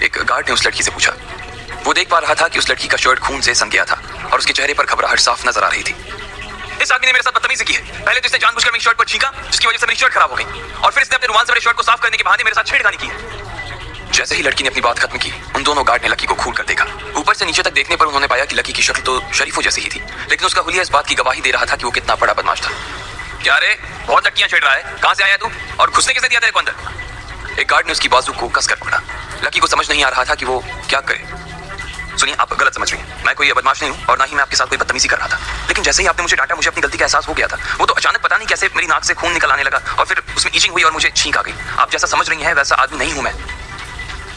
एक गार्ड ने उस लड़की से पूछा। वो देख पा रहा था कि उस लड़की का शर्ट खून से सन गया था और उसके चेहरे पर घबराहट साफ नजर आ रही थी। इस आदमी ने मेरे साथ बदतमीजी की है। पहले तो इसने जानबूझकर मेरी शर्ट पर छींका, जिसकी वजह से मेरी शर्ट खराब हो गई, और फिर इसने अपने रुमाल से मेरे शर्ट को साफ करने के बहाने मेरे साथ छेड़खानी की है। जैसे ही लड़की ने अपनी बात खत्म की, उन दोनों गार्ड ने लकी को घूर कर देखा। ऊपर से नीचे तक देखने पर उन्होंने पाया कि लकी की शक्ल तो शरीफों जैसी ही थी, लेकिन उसका हुलिया इस बात की गवाही दे रहा था कि वो कितना बड़ा बदमाश था। क्या रे, बहुत लड़कियां छेड़ रहा है, कहां से आया तू और घुसने कैसे दिया तेरे को अंदर? एक गार्ड ने उसकी बाजू को कसकर पकड़ा। लकी को समझ नहीं आ रहा था कि वो क्या करे। सुनिए, आप गलत समझ रही हैं। मैं कोई बदमाश नहीं हूँ और ना ही मैं आपके साथ कोई बदतमीजी कर रहा था। लेकिन जैसे ही आपने मुझे डांटा, मुझे अपनी गलती का एहसास हो गया था। वो तो अचानक पता नहीं कैसे मेरी नाक से खून निकल आने लगा और फिर उसमें ईचिंग हुई और मुझे छींक आ गई। आप जैसा समझ रही हैं वैसा आदमी नहीं हूं मैं।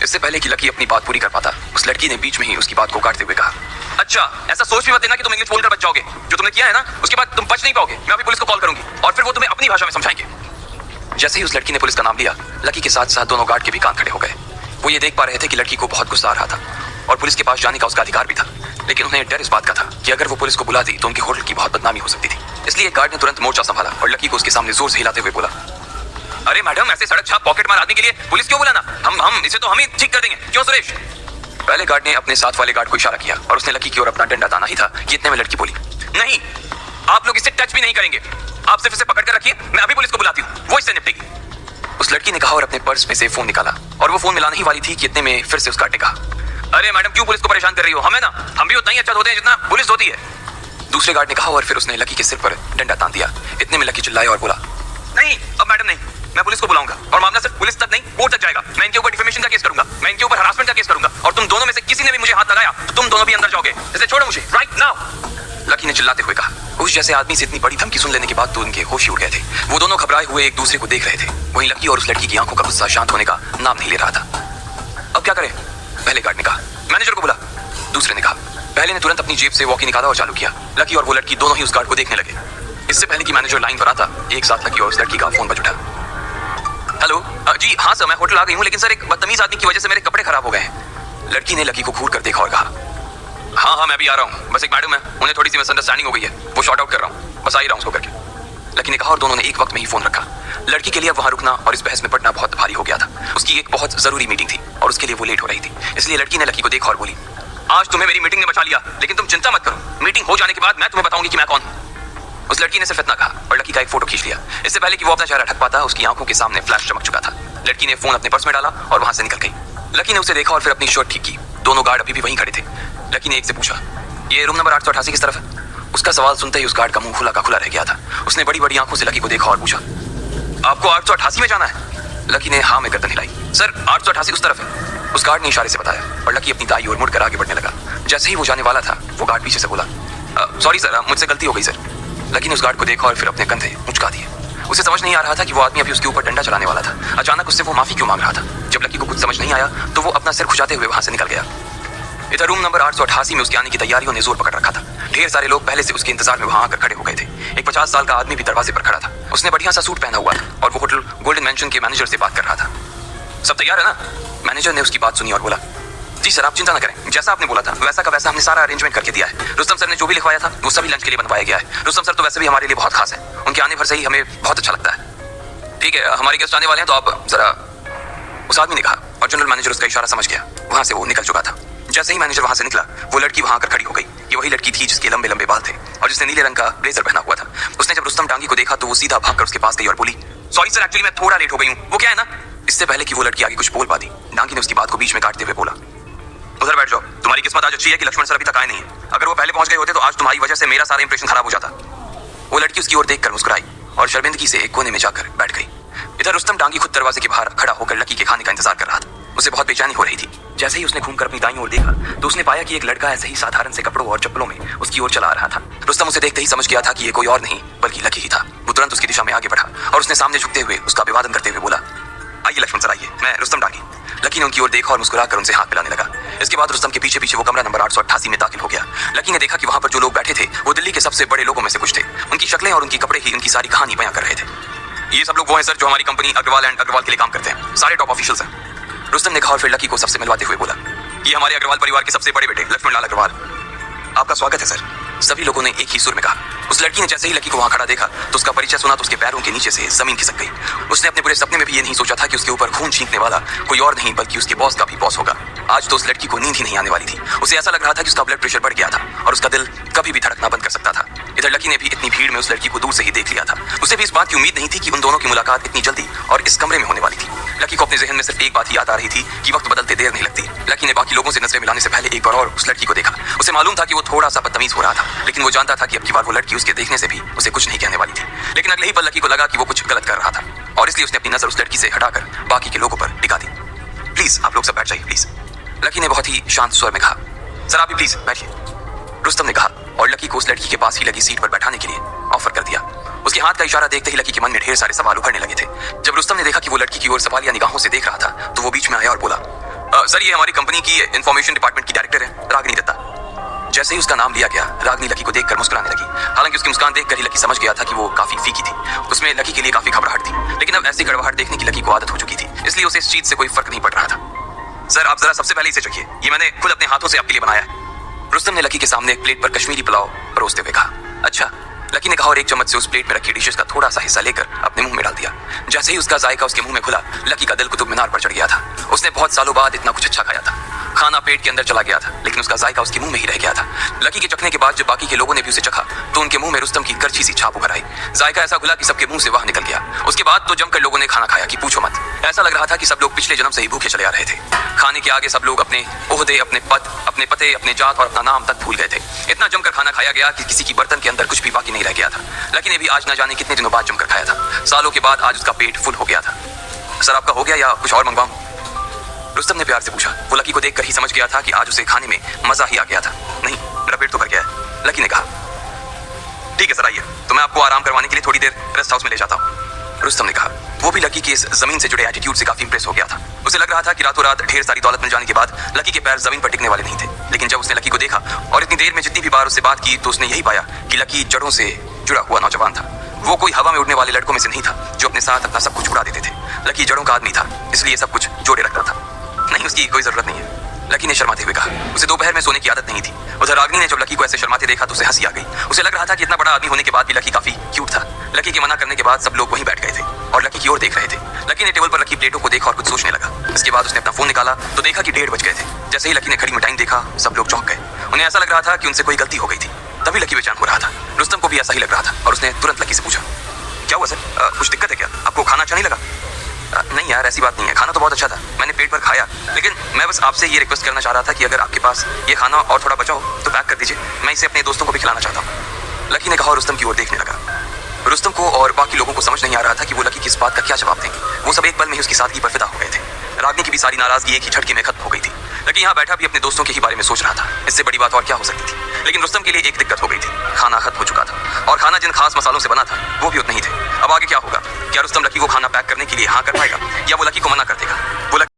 इससे पहले कि लकी अपनी बात पूरी कर पाता, उस लड़की ने बीच में ही उसकी बात को काटते हुए कहा, अच्छा, ऐसा सोच भी मत देना कि तुम इंग्लिश बोलकर बच जाओगे। जो तुमने किया है ना, उसके बाद तुम बच नहीं पाओगे। मैं अभी पुलिस को कॉल करूंगी और फिर वो तुम्हें अपनी भाषा में समझाएंगे। जैसे ही उस लड़की ने पुलिस का नाम लिया, लकी के साथ साथ दोनों गार्ड के भी कान खड़े हो गए। वो ये देख पा रहे थे कि लड़की को बहुत गुस्सा आ रहा था और पुलिस के पास जाने का उसका अधिकार भी था। लेकिन उन्हें डर इस बात का था कि अगर वो पुलिस को बुला दी तो उनके होटल की बहुत बदनामी हो सकती थी। इसलिए गार्ड ने तुरंत मोर्चा संभाला और लकी को उसके सामने जोर से हिलाते हुए बोला, अरे मैडम, ऐसे सड़क छाप पॉकेट मार आदमी के लिए पुलिस क्यों बुलाना? हम इसे तो हम ही ठीक कर देंगे, क्यों सुरेश? पहले गार्ड ने अपने साथ वाले गार्ड को इशारा किया और उसने लकी की ओर अपना डंडा ताना ही था कि इतने में लड़की बोली, नहीं, आप लोग इसे टच भी नहीं करेंगे। आप सिर्फ इसे पकड़ कर रखिए, मैं अभी पुलिस को बुलाती हूँ, वो इससे निपटेगी। उस लड़की ने कहा और अपने पर्स में से फोन निकाला और वो फोन मिलाने ही वाली थी कि इतने में फिर से उस गार्ड ने कहा, अरे मैडम, क्यों पुलिस को परेशान कर रही हो? हमें ना, हम भी उतना ही अच्छा होते हैं जितना पुलिस होती है। दूसरे गार्ड ने कहा और फिर उसने लकी के सिर पर डंडा तान दिया। इतने में लकी चिल्लाया और बोला, नहीं, अब मैडम नहीं, मैं पुलिस को बुलाऊंगा और मामला सिर्फ पुलिस तक नहीं, कोर्ट तक जाएगा। मैं इनके ऊपर डिफेमेशन का केस करूंगा, मैं इनके ऊपर हरासमेंट का केस करूंगा और तुम दोनों में से किसी ने भी मुझे हाथ लगाया तो तुम दोनों भी अंदर जाओगे। इसे छोड़ो मुझे राइट नाउ। लकी ने चिल्लाते हुए कहा। उस जैसे आदमी से इतनी बड़ी धमकी सुन लेने के बाद तो उनके होश ही उड़ गए थे। वो दोनों घबराए हुए एक दूसरे को देख रहे थे। वहीं लकी और उस लड़की की आंखों का गुस्सा शांत होने का नाम नहीं ले रहा था। अब क्या करें? पहले गार्ड ने कहा। मैनेजर को बुला, दूसरे ने कहा। पहले ने तुरंत अपनी जेब से वॉकी निकाला और चालू किया। लकी और वो लड़की दोनों ही उस गार्ड को देखने लगे। इससे पहले कि मैनेजर लाइन पर आता, एक साथ लकी और उस लड़की का फोन बज उठा। हेलो, जी हाँ सर, मैं होटल आ गई हूँ, लेकिन सर एक बदतमीज आदमी की वजह से मेरे कपड़े खराब हो गए हैं। लड़की ने लकी को घूर कर देखा और कहा, हाँ मैं भी आ रहा हूँ, बस एक मैडम है, उन्हें थोड़ी सी मिसअंडरस्टैंडिंग हो गई है, वो शॉर्ट आउट कर रहा हूँ, बस आ ही रहा हूँ उसको करके। लकी ने कहा और दोनों ने एक वक्त में ही फोन रखा। लड़की के लिए अब वहां रुकना और इस बहस में पड़ना बहुत भारी हो गया था। उसकी एक बहुत जरूरी मीटिंग थी और उसके लिए वो लेट हो रही थी। इसलिए लड़की ने लकी को देखा और बोली, आज तुम्हें मेरी मीटिंग ने बचा लिया, लेकिन तुम चिंता मत करो, मीटिंग हो जाने के बाद मैं तुम्हें बताऊंगी कि मैं कौन हूँ। उस लड़की ने सिर्फ इतना कहा और लकी का एक फोटो खींच लिया। इससे पहले कि वो अपना चेहरा ढक पाता, उसकी आंखों के सामने फ्लैश चमक चुका था। लड़की ने फोन अपने पर्स में डाला और वहां से निकल गई। लकी ने उसे देखा और फिर अपनी शर्ट ठीक की। दोनों गार्ड अभी भी वहीं खड़े थे। लकी ने एक से पूछा, ये रूम नंबर 888 किस तरफ है? उसका सवाल सुनते ही उस गार्ड का मुंह खुला का खुला रह गया था। उसने बड़ी बड़ी आंखों से लकी को देखा और पूछा, आपको 888 में जाना है? लकी ने हाँ में गर्दन हिलाई। सर 888 उस तरफ है, उस गार्ड ने इशारे से बताया और लकी अपनी दाई ओर मुड़कर आगे बढ़ने लगा। जैसे ही वो जाने वाला था, वो गार्ड पीछे से बोला, सॉरी सर, मुझसे गलती हो गई सर। लकी ने उस गार्ड को देखा और फिर अपने कंधे मुचका दिए। उसे समझ नहीं आ रहा था कि वो आदमी अभी उसके ऊपर डंडा चलाने वाला था। अचानक उससे वो माफी क्यों मांग रहा था? जब लकी को कुछ समझ नहीं आया तो वो अपना सिर खुजाते हुए वहां से निकल गया। इधर रूम नंबर 888 में उसके आने की तैयारियों ने जोर पकड़ रखा था। ढेर सारे लोग पहले से उसके इंतजार में वहां आकर खड़े हो गए थे। एक 50 साल का आदमी भी दरवाजे पर खड़ा था। उसने बढ़िया सा सूट पहना हुआ था और वो होटल गोल्डन मेंशन के मैनेजर से बात कर रहा था। सब तैयार है ना? मैनेजर ने उसकी बात सुनी और बोला, जी सर, आप चिंता न करें, जैसा आपने बोला था वैसा का वैसा हमने सारा अरेंजमेंट करके दिया है। रुस्तम सर ने जो भी लिखवाया था वो सभी लंच के लिए बनवाया गया है। रुस्तम सर तो वैसे भी हमारे लिए बहुत खास है, उनके आने भर से ही हमें बहुत अच्छा लगता है। ठीक है, हमारे गेस्ट आने वाले हैं तो आप जरा, उस आदमी ने कहा और जनरल मैनेजर उसका इशारा समझ गया। वहां से वो निकल चुका था। जैसे ही मैनेजर वहां से निकला, वो लड़की वहां आकर खड़ी हो गई। ये वही लड़की थी जिसके लंबे लंबे बाल थे और जिसने नीले रंग का ब्लेजर पहना हुआ था। उसने जब रुस्तम डांगी को देखा तो वो सीधा भागकर उसके पास गई और बोली, सॉरी सर, एक्चुअली मैं थोड़ा लेट हो गई हूँ, वो क्या है ना। इससे पहले कि वो लड़की आगे कुछ बोल पाती, डांगी ने उसकी बात को बीच में काटते हुए बोला, उधर बैठ जाओ, तुम्हारी किस्मत आज अच्छी है कि लक्ष्मण सर अभी तक आए नहीं है। अगर वो पहले पहुंच गए होते तो आज तुम्हारी वजह से मेरा सारा इंप्रेशन खराब हो जाता। वो लड़की उसकी ओर देखकर मुस्कुराई और शर्मिंदगी से एक कोने में जाकर बैठ गई। इधर रुस्तम डांगी खुद दरवाजे के बाहर खड़ा होकर लकी के खाने का इंतजार कर रहा था। उसे बहुत बेचैनी हो रही थी। जैसे ही उसने घूमकर अपनी दाईं ओर देखा तो उसने पाया कि एक लड़का ऐसे ही साधारण से कपड़ों और चप्पलों में उसकी ओर चला आ रहा था। रुस्तम उसे देखते ही समझ गया था कि ये कोई और नहीं बल्कि लकी ही था। वो तुरंत उसकी दिशा में आगे बढ़ा और उसने सामने झुकते हुए उसका अभिवादन करते हुए बोला, आइए लक्ष्मण सर, आइए, मैं रुस्तम डांगी। लकी ने उनकी ओर देखा और मुस्कुराकर उनसे हाथ मिलाने लगा। इसके बाद रुस्तम के पीछे पीछे वो कमरा नंबर 888 में दाखिल हो गया। लकी ने देखा कि वहां पर जो लोग बैठे थे वो दिल्ली के सबसे बड़े लोगों में से कुछ थे। उनकी शक्लें और उनकी कपड़े ही उनकी सारी कहानी बयां कर रहे थे। ये सब लोग वो हैं सर जो हमारी कंपनी अग्रवाल एंड अग्रवाल के लिए काम करते हैं, सारे टॉप ऑफिशियल्स हैं। रुस्तम ने कहा और फिर लकी को सबसे मिलवाते हुए बोला, ये हमारे अग्रवाल परिवार के सबसे बड़े बेटे लक्ष्मण लाल अग्रवाल, आपका स्वागत है सर। सभी लोगों ने एक ही सुर में कहा। उस लड़की ने जैसे ही लकी को वहां खड़ा देखा तो उसका परिचय सुना तो उसके पैरों के नीचे से जमीन खिसक गई। उसने अपने पूरे सपने में भी ये नहीं सोचा था कि उसके ऊपर खून छींकने वाला कोई और नहीं बल्कि उसके बॉस का भी बॉस होगा। आज तो उस लड़की को नींद ही नहीं आने वाली थी। उसे ऐसा लग रहा था कि उसका ब्लड प्रेशर बढ़ गया था और उसका दिल कभी भी धड़कना बंद कर सकता था। इधर लकी ने भी इतनी भीड़ में उस लड़की को दूर से ही देख लिया था। उसे भी इस बात की उम्मीद नहीं थी कि उन दोनों की मुलाकात इतनी जल्दी और इस कमरे में होने वाली थी। लकी को अपने जहन में सिर्फ एक बात ही याद आ रही थी कि वक्त बदलते देर नहीं लगती। लकी ने बाकी लोगों से नजरें मिलाने से पहले एक बार और उस लड़की को देखा। उसे मालूम था कि वो थोड़ा सा बदतमीज हो रहा था, लेकिन वो जानता था कि अब की बार वो लड़की उसके देखने से भी उसे कुछ नहीं कहने वाली थी। लेकिन अगले ही पल लकी को लगा कि वो कुछ गलत कर रहा था। और इसलिए उसने अपनी नजर उस लड़की से हटाकर बाकी के लोगों पर टिका दी। प्लीज आप लोग सब बैठ जाइए प्लीज, लकी ने बहुत ही शांत स्वर में कहा। सर आप भी प्लीज बैठिए, रुस्तम ने कहा और लकी को उस लड़की के पास ही लगी सीट पर बैठाने के लिए ऑफर कर दिया। उसके हाथ का इशारा देखते ही लकी के मन में ढेर सारे सवाल उभरने लगे थे। जब रुस्तम ने देखा कि वो लड़की की ओर सवालिया निगाहों से देख रहा था तो वो बीच में आया और बोला, सर ये हमारी कंपनी की इंफॉर्मेशन डिपार्टमेंट की डायरेक्टर है रागिनी दत्ता। जैसे ही उसका नाम लिया गया रागिनी लकी को देखकर मुस्कुराने लगी। हालांकि उसकी मुस्कान देखकर ही लकी समझ गया था कि वो काफी फीकी थी, उसमें लकी के लिए काफी घबराहट थी, लेकिन अब ऐसी गड़बड़ाहट देखने की लकी को आदत हो चुकी थी, इसलिए उसे इस चीज से कोई फर्क नहीं पड़ रहा था। सर आप जरा सबसे पहले इसे चखिए, ये मैंने खुद अपने हाथों से आपके लिए बनाया है। रुस्तम ने लकी के सामने एक प्लेट पर कश्मीरी पुलाव परोसते हुए कहा। अच्छा, लकी ने कहा और एक चम्मच से उस प्लेट में रखी डिशेस का थोड़ा सा हिस्सा लेकर अपने मुंह में डाल दिया। जैसे ही उसका जायका उसके मुंह में खुला, लकी का दिल कुतुब मीनार पर चढ़ गया था। उसने बहुत सालों बाद इतना कुछ अच्छा खाया था। खाना पेट के अंदर चला गया था, लेकिन उसका जायका उसके मुंह में ही रह गया था। लकी के चखने के बाद जब बाकी के लोगों ने भी उसे चखा तो उनके मुंह में रुस्तम की करछी सी छाप उभर आई। जायका ऐसा खुला कि सबके मुंह से बाहर निकल गया। उसके बाद तो जमकर लोगों ने खाना खाया कि पूछो मत। ऐसा लग रहा था कि सब लोग पिछले जन्म से ही भूखे चले आ रहे थे। खाने के आगे सब लोग अपने ओहदे, अपने पद, अपने पते, अपने जात और अपना नाम तक भूल गए थे। इतना जमकर खाना खाया गया कि किसी की बर्तन के अंदर कुछ भी बाकी नहीं रह गया था। लकी ने भी आज न जाने कितने दिनों बाद जमकर खाया था। सालों के बाद आज उसका पेट फुल हो गया था। सर आपका हो गया या कुछ और मंगवाऊं? रुस्तम ने प्यार से पूछा। वो लकी को देखकर ही समझ गया था कि आज उसे खाने में मजा ही आ गया था। नहीं, मेरा पेट तो भर गया है, लकी ने कहा। ठीक है सर आइए, तो मैं आपको आराम करवाने के लिए थोड़ी देर रेस्ट हाउस में ले जाता हूँ, रुस्तम ने कहा। वो भी लकी के इस जमीन से जुड़े एटीट्यूड से काफी इंप्रेस हो गया था। उसे लग रहा था कि रातों रात ढेर सारी दौलत मिल जाने के बाद लकी के पैर जमीन पर टिकने वाले नहीं थे। लेकिन जब उसने लकी को देखा और इतनी देर में जितनी भी बार उससे बात की तो उसने यही पाया कि लकी जड़ों से जुड़ा हुआ नौजवान था। वो कोई हवा में उड़ने वाले लड़कों में से नहीं था जो अपने साथ अपना सब कुछ उड़ा देते थे। लकी जड़ों का आदमी था, इसलिए सब कुछ जोड़े रखता था। नहीं, उसकी कोई जरूरत नहीं है, लकी ने शर्माते हुए कहा। उसे दोपहर में सोने की आदत नहीं थी। उधर रागिनी ने जब लकी को ऐसे शर्माते देखा तो उसे हंसी आ गई। उसे लग रहा था कि इतना बड़ा आदमी होने के बाद भी लकी काफी क्यूट था। लकी के मना करने के बाद सब लोग वहीं बैठ गए थे और लकी की ओर देख रहे थे। लकी ने टेबल पर रखी प्लेटों को देखा और कुछ सोचने लगा। इसके बाद उसने अपना फोन निकाला तो देखा कि 1:30 बज गए थे। जैसे ही लकी ने घड़ी में टाइम देखा सब लोग चौंक गए। उन्हें ऐसा लग रहा था कि उनसे कोई गलती हो गई थी। तभी लकी बेचैन हो रहा था। रुस्तम को भी ऐसा ही लग रहा था और उसने तुरंत लकी से पूछा, क्या हुआ सर, कुछ दिक्कत है क्या? आपको खाना अच्छा नहीं लगा? नहीं यार ऐसी बात नहीं है, खाना तो बहुत अच्छा था, मैंने पेट भर खाया। लेकिन मैं बस आपसे ये रिक्वेस्ट करना चाह रहा था कि अगर आपके पास ये खाना और थोड़ा बचा हो तो पैक कर दीजिए, मैं इसे अपने दोस्तों को भी खिलाना चाहता हूँ, लकी ने कहा और रुस्तम की ओर देखने लगा। रुस्तम को और बाकी लोगों को समझ नहीं आ रहा था कि वो लकी की इस बात का क्या जवाब देंगे। वो सब एक पल में ही उसकी सादगी पर फिदा हो गए थे। रागिनी की भी सारी नाराजगी एक ही झटके में खत्म हो गई थी। लकी यहाँ बैठा भी अपने दोस्तों के ही बारे में सोच रहा था। इससे बड़ी बात और क्या हो सकती थी। लेकिन रुस्तम के लिए एक दिक्कत हो गई थी, खाना खत्म हो चुका था और खाना जिन खास मसालों से बना था वो भी उतने ही थे। अब आगे क्या होगा? क्या रुस्तम लकी को खाना पैक करने के लिए हाँ कर पाएगा या वो लकी को मना कर देगा?